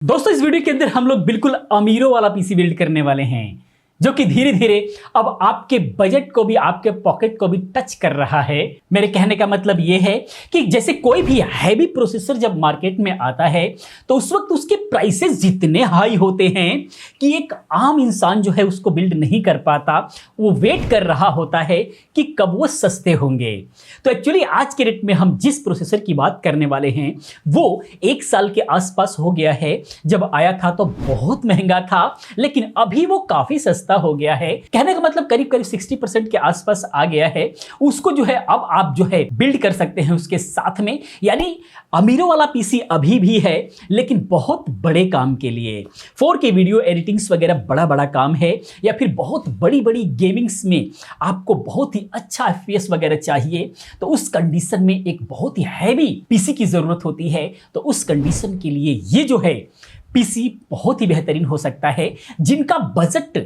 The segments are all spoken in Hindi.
दोस्तों इस वीडियो के अंदर हम लोग बिल्कुल अमीरों वाला पीसी बिल्ड करने वाले हैं जो कि धीरे धीरे अब आपके बजट को भी आपके पॉकेट को भी टच कर रहा है। मेरे कहने का मतलब यह है कि जैसे कोई भी हैवी प्रोसेसर जब मार्केट में आता है तो उस वक्त उसके प्राइसेस जितने हाई होते हैं कि एक आम इंसान जो है उसको बिल्ड नहीं कर पाता, वो वेट कर रहा होता है कि कब वो सस्ते होंगे। तो एक्चुअली आज के रेट में हम जिस प्रोसेसर की बात करने वाले हैं वो 1 साल के आसपास हो गया है। जब आया था तो बहुत महंगा था, लेकिन अभी वो काफी सस्ता हो गया है। कहने का मतलब करीब करीब 60% के आसपास आ गया है। उसको जो है अब आप जो है बिल्ड कर सकते हैं उसके साथ में। यानी अमीरों वाला पीसी अभी भी है, लेकिन बहुत बड़े काम के लिए 4K वीडियो एडिटिंग्स वगैरह बड़ा बड़ा काम है, या फिर बहुत बड़ी बड़ी गेमिंग्स में आपको बहुत ही अच्छा FPS वगैरह चाहिए, तो उस कंडीशन में एक बहुत ही हैवी पीसी की जरूरत होती है। तो उस कंडीशन के लिए ये जो है पीसी बहुत ही बेहतरीन हो सकता है। जिनका बजट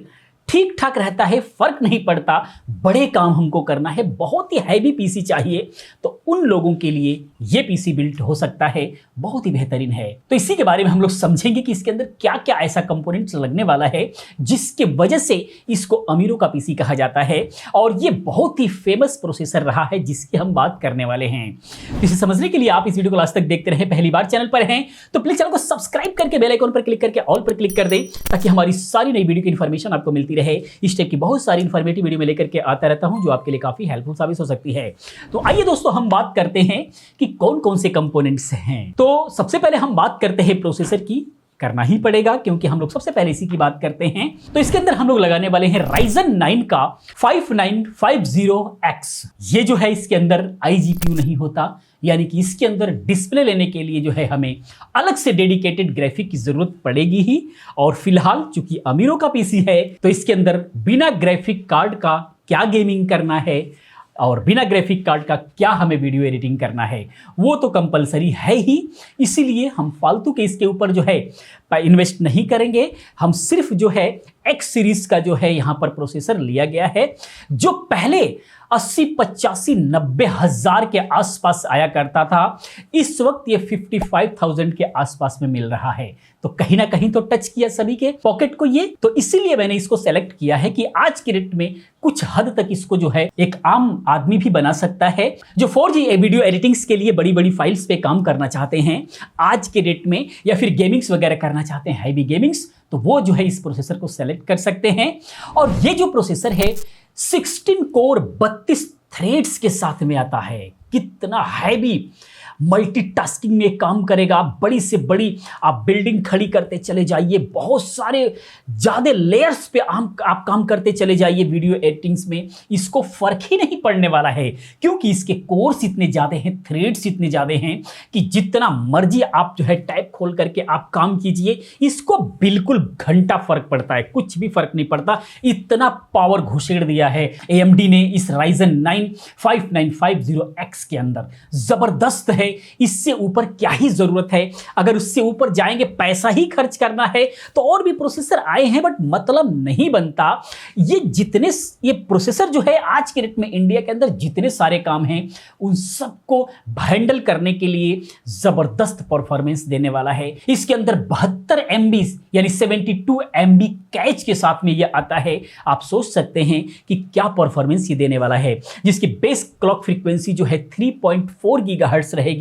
ठीक ठाक रहता है, फर्क नहीं पड़ता, बड़े काम हमको करना है, बहुत ही हैवी पीसी चाहिए, तो उन लोगों के लिए यह पीसी बिल्ड हो सकता है, बहुत ही बेहतरीन है। तो इसी के बारे में हम लोग समझेंगे कि इसके अंदर क्या क्या ऐसा कंपोनेंट्स लगने वाला है जिसके वजह से इसको अमीरों का पीसी कहा जाता है। और ये बहुत ही फेमस प्रोसेसर रहा है जिसकी हम बात करने वाले हैं। तो इसे समझने के लिए आप इस वीडियो को लास्ट तक देखते रहे। पहली बार चैनल पर हैं तो प्लीज चैनल को सब्सक्राइब करके बेल आइकन पर क्लिक करके ऑल पर क्लिक कर दें, ताकि हमारी सारी नई वीडियो की इन्फॉर्मेशन आपको मिलती रहे। इस टाइप की बहुत सारी इन्फॉर्मेटिव वीडियो में लेकर के आता रहता हूं जो आपके लिए काफी हेल्पफुल साबित हो सकती है। तो आइए दोस्तों हम बात करते हैं कि कौन कौन से कंपोनेंट्स हैं। तो सबसे पहले हम बात करते हैं प्रोसेसर की। करना ही पड़ेगा क्योंकि हम लोग सबसे पहले इसी की बात करते हैं। तो इसके अंदर हम लोग लगाने वाले हैं Ryzen 9 का 5950X। ये जो है इसके अंदर iGPU नहीं होता, यानी कि इसके अंदर डिस्प्ले लेने के लिए जो है हमें अलग से डेडिकेटेड ग्राफिक की जरूरत पड़ेगी ही। और फिलहाल चूंकि अमीरों का पीसी है तो इसके अंदर बिना ग्राफिक कार्ड का क्या गेमिंग करना है और बिना ग्राफिक कार्ड का क्या हमें वीडियो एडिटिंग करना है वो तो कंपलसरी है ही। इसीलिए हम फालतू के इसके ऊपर जो है इन्वेस्ट नहीं करेंगे। हम सिर्फ जो है X सीरीज का जो है यहां पर प्रोसेसर लिया गया है, जो पहले 80, 85, 90 हजार के आसपास आया करता था। इस वक्त ये 55,000 के आसपास में मिल रहा है। तो कहीं ना कहीं तो टच किया सभी के पॉकेट को ये। तो इसीलिए मैंने इसको सेलेक्ट किया है कि आज के रेट में कुछ हद तक इसको जो है एक आम आदमी भी बना सकता है, जो 4G वीडियो एडिटिंग्स के लिए बड़ी बड़ी फाइल्स पे काम करना चाहते हैं आज के डेट में, या फिर गेमिंग्स वगैरह करना चाहते हैं हैवी गेमिंग्स, तो वो जो है इस प्रोसेसर को सेलेक्ट कर सकते हैं। और ये जो प्रोसेसर है 16 कोर 32 थ्रेड्स के साथ में आता है। कितना हैवी मल्टीटास्किंग में काम करेगा। बड़ी से बड़ी आप बिल्डिंग खड़ी करते चले जाइए, बहुत सारे ज़्यादा लेयर्स पे आप काम करते चले जाइए वीडियो एडिटिंग्स में, इसको फर्क ही नहीं पड़ने वाला है, क्योंकि इसके कोर्स इतने ज़्यादा हैं, थ्रेड्स इतने ज़्यादा हैं कि जितना मर्जी आप जो है टैब खोल करके आप काम कीजिए, इसको बिल्कुल घंटा फर्क पड़ता है, कुछ भी फर्क नहीं पड़ता। इतना पावर घुसेड़ दिया है AMD ने इस Ryzen 9 5950X के अंदर, ज़बरदस्त है। इससे ऊपर क्या ही जरूरत है। अगर उससे ऊपर जाएंगे, पैसा ही खर्च करना है, तो और भी प्रोसेसर आए हैं बट मतलब नहीं बनता। ये प्रोसेसर जो है आज के डेट में इंडिया के अंदर जितने सारे काम हैं उन सबको हैंडल करने के लिए जबरदस्त परफॉर्मेंस देने वाला है। इसके अंदर 72 MB यानी 72 MB कैच के साथ में ये आता है। आप सोच सकते हैं कि क्या परफॉर्मेंस ये देने वाला है, जिसकी बेस क्लॉक फ्रीक्वेंसी जो है 3.4 गीगाहर्ट्ज रहेगी।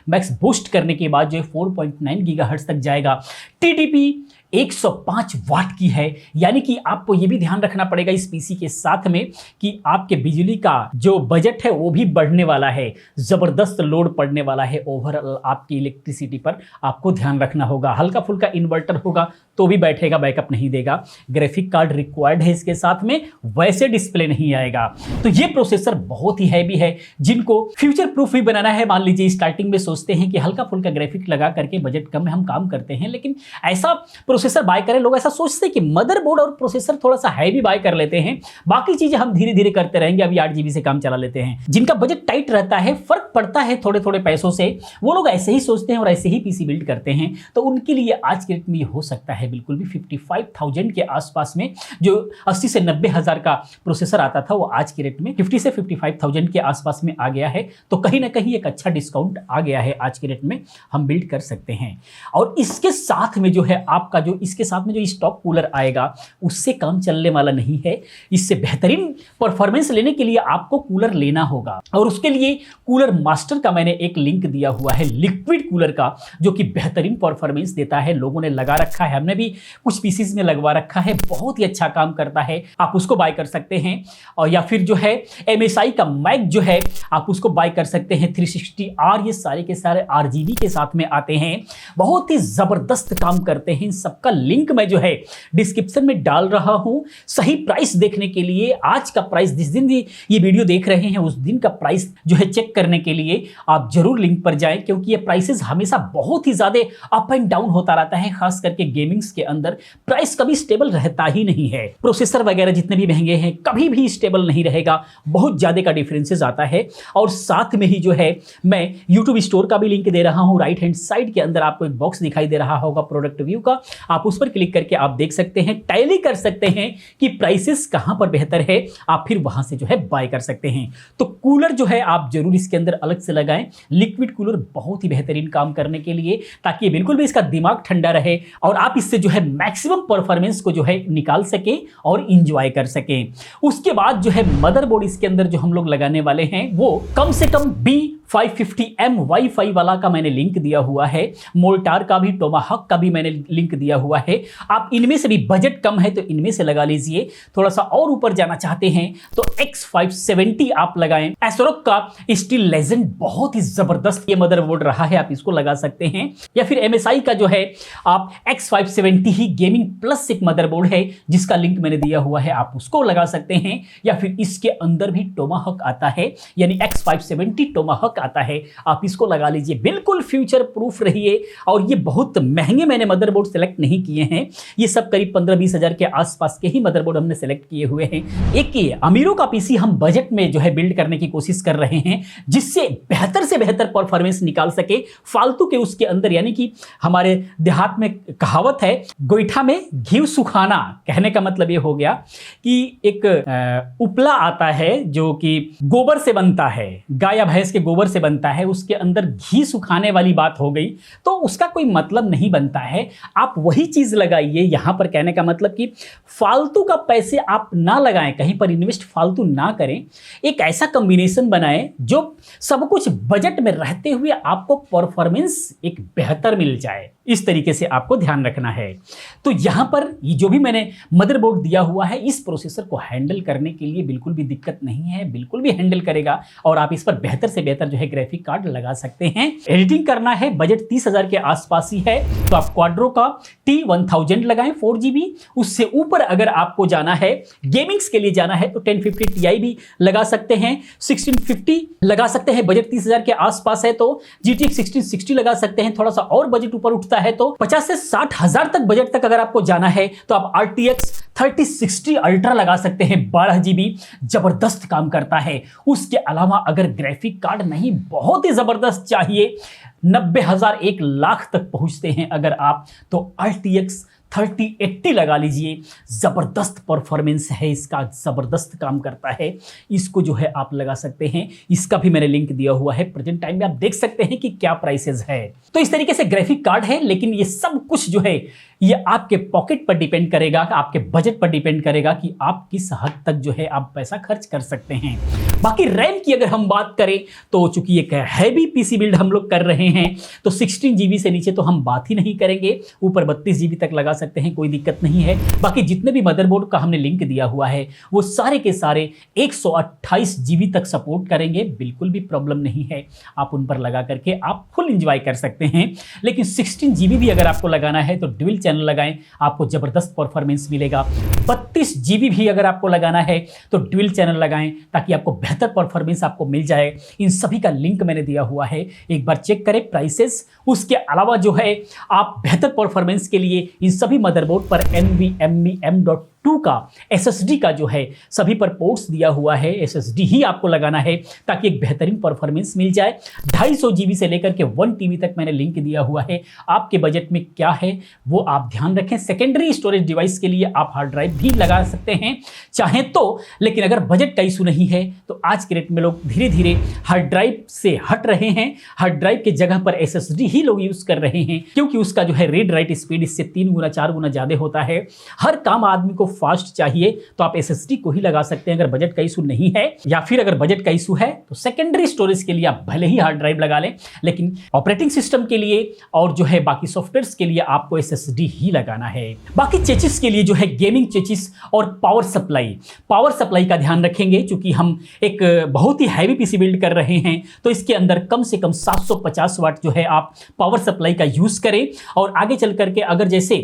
मैक्स बूस्ट करने के बाद जो है 4.9 गीगाहर्ट्ज तक जाएगा। TDP 105 वाट की है, यानी कि आपको यह भी ध्यान रखना पड़ेगा इस पीसी के साथ में कि आपके बिजली का जो बजट है वो भी बढ़ने वाला है, जबरदस्त लोड पड़ने वाला है ओवरऑल आपकी इलेक्ट्रिसिटी पर। आपको ध्यान रखना होगा। हल्का फुल्का इन्वर्टर होगा तो भी बैठेगा, बैकअप नहीं देगा। ग्राफिक कार्ड रिक्वायर्ड है इसके साथ में, वैसे डिस्प्ले नहीं आएगा। तो ये प्रोसेसर बहुत ही हैवी है। जिनको फ्यूचर प्रूफ भी बनाना है, मान लीजिए स्टार्टिंग में सोचते हैं कि हल्का फुल्का ग्राफिक लगा करके बजट कम में हम काम करते हैं, लेकिन ऐसा प्रोसेसर बाय करें। लोग ऐसा सोचते हैं कि मदरबोर्ड और प्रोसेसर थोड़ा सा हैवी बाय कर लेते हैं, बाकी चीजें हम धीरे धीरे करते रहेंगे, अभी 8 GB से काम चला लेते हैं। जिनका बजट टाइट रहता है, फर्क पड़ता है थोड़े थोड़े पैसों से, वो लोग ऐसे ही सोचते हैं और ऐसे ही पीसी बिल्ड करते हैं। तो उनके लिए आज के रेट में हो सकता है बिल्कुल भी 55,000 के आसपास में, जो 80 से 90 हज़ार का प्रोसेसर आता था, वो आज के रेट में 50 से 55,000 के आसपास में आ गया है। तो कहीं ना कहीं एक अच्छा डिस्काउंट आ गया है, आज के रेट में हम बिल्ड कर सकते हैं। और इसके साथ में जो है आपका जो इसके साथ में जो स्टॉक कूलर आएगा, उससे काम चलने वाला नहीं है। इससे बेहतरीन परफॉर्मेंस लेने के लिए आपको कूलर लेना होगा, और उसके लिए कूलर मास्टर का मैंने एक लिंक दिया हुआ है, लिक्विड कूलर का, जो कि बेहतरीन परफॉर्मेंस देता है। लोगों ने लगा रखा है, हमने भी कुछ पीसीज में लगवा रखा है, बहुत ही अच्छा काम करता है। आप उसको बाय कर सकते हैं। और या फिर जो है MSI का मैक जो है, आप उसको बाय कर सकते हैं। 360R, ये सारे के सारे RGB के साथ में आते हैं, बहुत ही जबरदस्त काम करते हैं। इन सबका लिंक मैं जो है डिस्क्रिप्शन में डाल रहा हूं। सही प्राइस देखने के लिए, आज का प्राइस, जिस दिन भी ये वीडियो देख रहे हैं उस दिन का प्राइस जो है चेक करने के लिए आप जरूर लिंक पर जाएं, क्योंकि ये प्राइसेस हमेशा बहुत ही ज्यादा अप एंड डाउन होता रहता है। खास करके गेमिंग्स के अंदर प्राइस कभी स्टेबल रहता ही नहीं है। प्रोसेसर वगैरह जितने भी महंगे हैं कभी भी स्टेबल नहीं रहेगा, बहुत ज्यादा का डिफरेंसेस आता है। और साथ में ही जो है मैं यूट्यूब स्टोर का भी लिंक दे रहा हूं। राइट हैंड साइड के अंदर आपको एक बॉक्स दिखाई दे रहा होगा प्रोडक्ट व्यू का, आप उस पर क्लिक करके आप देख सकते हैं, टैली कर सकते हैं कि प्राइसेस कहां पर बेहतर है, आप फिर वहां से जो है बाय कर सकते हैं। तो कूलर जो है आप जरूर इसके अंदर अलग से लगाएं, लिक्विड कूलर बहुत ही बेहतरीन काम करने के लिए, ताकि बिल्कुल भी इसका दिमाग ठंडा रहे और आप इससे जो है मैक्सिमम परफॉर्मेंस को जो है निकाल सके और इंजॉय कर सके। उसके बाद जो है मदरबोर्ड इसके अंदर जो हम लोग लगाने वाले हैं, वो कम से कम B550M वाईफाई वाला का मैंने लिंक दिया हुआ है, मोल्टार का भी, टोमाहॉक का भी मैंने लिंक दिया हुआ है। आप इनमें से भी, बजट कम है तो इनमें से लगा लीजिए, थोड़ा सा और ऊपर जाना चाहते हैं तो X570 आप लगाएं। एसरोक का स्टील लेजेंड बहुत ही जबरदस्त ये मदरबोर्ड रहा है, आप इसको लगा सकते हैं। या फिर MSI का जो है आप X570 ही गेमिंग प्लस एक मदरबोर्ड है, जिसका लिंक मैंने दिया हुआ है, आप उसको लगा सकते हैं। या फिर इसके अंदर भी टोमाहॉक आता है, यानी X570 टोमाहॉक आता है, आप इसको लगा लीजिए। बिल्कुल फ्यूचर प्रूफ रहिए। और ये बहुत महंगे मैंने मदरबोर्ड सेलेक्ट नहीं किए हैं, ये सब करीब 15-20 हज़ार के आसपास के ही मदरबोर्ड हमने सेलेक्ट किए हुए हैं। एक ये अमीरों का पीसी हम बजट में जो है बिल्ड करने की कोशिश कर रहे हैं, जिससे बेहतर से बेहतर परफॉर्मेंस निकाल सके फालतू के उसके अंदर। यानी कि हमारे देहात में कहावत है, गोईठा में घी सुखाना। कहने का मतलब ये हो गया कि एक उपला आता है जो कि गोबर से बनता है, गाय या भैंस के गोबर से बनता है, उसके अंदर घी सुखाने वाली बात हो गई तो उसका कोई मतलब नहीं बनता है। आप वही चीज लगाइए यहां पर। कहने का मतलब कि फालतू का पैसे आप ना लगाएं, कहीं पर इन्वेस्ट फालतू ना करें। एक ऐसा कॉम्बिनेशन बनाएं जो सब कुछ बजट में रहते हुए आपको परफॉर्मेंस एक बेहतर मिल जाए। इस तरीके से आपको ध्यान रखना है। तो यहां पर ये जो भी मैंने मदरबोर्ड दिया हुआ है, इस प्रोसेसर को हैंडल करने के लिए बिल्कुल भी दिक्कत नहीं है, बिल्कुल भी हैंडल करेगा। और आप इस पर बेहतर से बेहतर जो है ग्राफिक कार्ड लगा सकते हैं। एडिटिंग करना है, बजट 30,000 के आसपास ही है, तो आप क्वाड्रो का T1000 लगाएं 4GB। उससे ऊपर अगर आपको जाना है, गेमिंग्स के लिए जाना है, तो 1050 Ti भी लगा सकते हैं, 1650 लगा सकते हैं। बजट 30,000 के आसपास है तो GTX 1660 लगा सकते हैं। थोड़ा सा और बजट ऊपर उठता है तो 50 से 60 हज़ार तक बजट तक अगर आपको जाना है तो आप RTX 3060 अल्ट्रा लगा सकते हैं, 12GB, जबरदस्त काम करता है। उसके अलावा अगर ग्राफिक कार्ड नहीं, बहुत ही जबरदस्त चाहिए, 90,000 1 लाख तक पहुंचते हैं अगर आप, तो RTX 3080 लगा लीजिए। ज़बरदस्त परफॉर्मेंस है इसका, ज़बरदस्त काम करता है। इसको जो है आप लगा सकते हैं, इसका भी मैंने लिंक दिया हुआ है। प्रेजेंट टाइम में आप देख सकते हैं कि क्या प्राइसेस है। तो इस तरीके से ग्राफिक कार्ड है, लेकिन ये सब कुछ जो है ये आपके पॉकेट पर डिपेंड करेगा, आपके बजट पर डिपेंड करेगा कि आप किस हद तक जो है आप पैसा खर्च कर सकते हैं। बाकी रैम की अगर हम बात करें तो चूंकि एक हैवी पीसी बिल्ड हम लोग कर रहे हैं, तो 16GB से नीचे तो हम बात ही नहीं करेंगे, ऊपर 32GB तक लगा सकते हैं, कोई दिक्कत नहीं है। बाकी जितने भी मदरबोर्ड का हमने लिंक दिया हुआ है वो सारे के सारे 128GB तक सपोर्ट करेंगे, बिल्कुल भी प्रॉब्लम नहीं है। आप उन पर लगा करके आप फुल एंजॉय कर सकते हैं। लेकिन 16GB भी अगर आपको लगाना है तो ड्यूल चैनल लगाएं, आपको जबरदस्त परफॉर्मेंस मिलेगा। 32GB भी अगर आपको लगाना है तो ड्यूल चैनल लगाएं, ताकि आपको बेहतर परफॉर्मेंस आपको मिल जाए, इन सभी का लिंक मैंने दिया हुआ है, एक बार चेक करें प्राइसेस। उसके अलावा जो है आप बेहतर परफॉर्मेंस के लिए इन सभी मदरबोर्ड पर NVMe M.2 का SSD का जो है सभी पर पोर्ट्स दिया हुआ है, SSD ही आपको लगाना है ताकि एक बेहतरीन परफॉर्मेंस मिल जाए। 250 GB से लेकर के 1 TB तक मैंने लिंक दिया हुआ है। आपके बजट में क्या है वो आप ध्यान रखें। सेकेंडरी स्टोरेज डिवाइस के लिए आप हार्ड ड्राइव भी लगा सकते हैं चाहें तो, लेकिन अगर बजट का इशू नहीं है तो आज के रेट में लोग धीरे धीरे हार्ड ड्राइव से हट रहे हैं। हार्ड ड्राइव के जगह पर SSD ही लोग यूज कर रहे हैं क्योंकि उसका जो है रीड राइट स्पीड इससे 3 गुना 4 गुना ज्यादा होता है। हर काम आदमी को फास्ट चाहिए तो आप SSD को ही लगा सकते हैं अगर बजट का इशू नहीं है, या फिर अगर बजट का इशू है तो सेकेंडरी स्टोरेज के लिए आप भले ही हार्ड ड्राइव लगा लें, लेकिन ऑपरेटिंग सिस्टम के लिए और जो है बाकी सॉफ्टवेयर्स के लिए आपको SSD ही लगाना है। बाकी चेचिस के लिए जो है गेमिंग चेचिस और पावर सप्लाई का ध्यान रखेंगे क्योंकि हम एक बहुत ही हैवी पीसी बिल्ड कर रहे हैं तो इसके अंदर कम से कम 750 वाट जो है आप पावर सप्लाई का यूज करें। और आगे चल करके अगर जैसे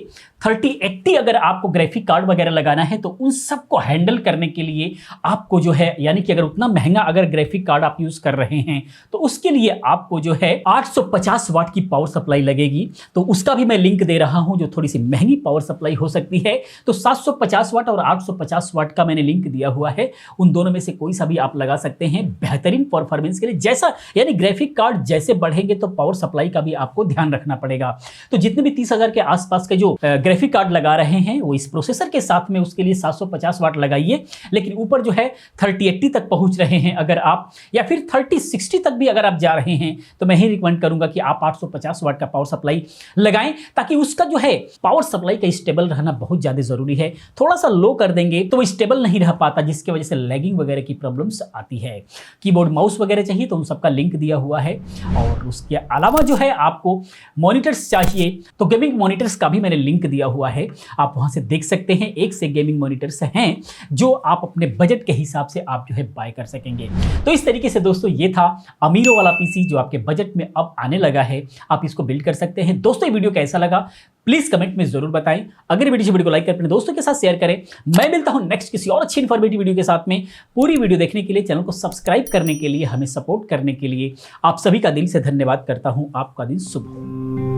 3080 अगर आपको ग्राफिक कार्ड वगैरह लगाना है तो उन सबको हैंडल करने के लिए आपको जो है, यानी कि अगर उतना महंगा अगर ग्राफिक कार्ड आप यूज कर रहे हैं तो उसके लिए आपको जो है 850 वाट की पावर सप्लाई लगेगी। तो उसका भी मैं लिंक दे रहा हूं जो थोड़ी सी महंगी पावर सप्लाई हो सकती है। तो 750 वाट और 850 वाट का मैंने लिंक दिया हुआ है, उन दोनों में से कोई सा भी आप लगा सकते हैं बेहतरीन परफॉर्मेंस के लिए। जैसा यानी ग्राफिक कार्ड जैसे बढ़ेंगे तो पावर सप्लाई का भी आपको ध्यान रखना पड़ेगा। तो जितने भी 30,000 के आसपास के जो ग्राफिक कार्ड लगा रहे हैं वो इस प्रोसेसर के साथ में उसके लिए 750 वाट लगाइए, लेकिन ऊपर जो है 3080 तक पहुंच रहे हैं अगर आप, या फिर 3060 तक भी अगर आप जा रहे हैं तो मैं ही रिकमेंड करूंगा कि आप 850 वाट का पावर सप्लाई लगाएं ताकि उसका जो है पावर सप्लाई का स्टेबल रहना बहुत ज्यादा जरूरी है। थोड़ा सा लो कर देंगे तो वो स्टेबल नहीं रह पाता जिसकी वजह से लैगिंग वगैरह की प्रॉब्लम्स आती है। कीबोर्ड माउस वगैरह चाहिए तो उन सबका लिंक दिया हुआ है। और उसके अलावा जो है आपको मॉनिटर्स चाहिए तो गेमिंग मॉनिटर्स का भी मैंने लिंक दिया हुआ है, आप वहां से देख सकते हैं। एक से गेमिंग मॉनिटर्स हैं जो आप अपने बजट के हिसाब से आप जो है बाय कर सकेंगे। तो इस तरीके से दोस्तों ये था अमीरो वाला पीसी जो आपके बजट में अब आने लगा है, आप इसको बिल्ड कर सकते हैं। दोस्तों ये वीडियो कैसा लगा प्लीज कमेंट में जरूर बताएं। अगर वीडियो को लाइक कर अपने दोस्तों के साथ शेयर करें। मैं मिलता हूं नेक्स्ट किसी और अच्छी इन्फॉर्मेटिव वीडियो के साथ में। पूरी वीडियो देखने के लिए, चैनल को सब्सक्राइब करने के लिए, हमें सपोर्ट करने के लिए आप सभी का दिल से धन्यवाद करता हूं। आपका दिन शुभ हो।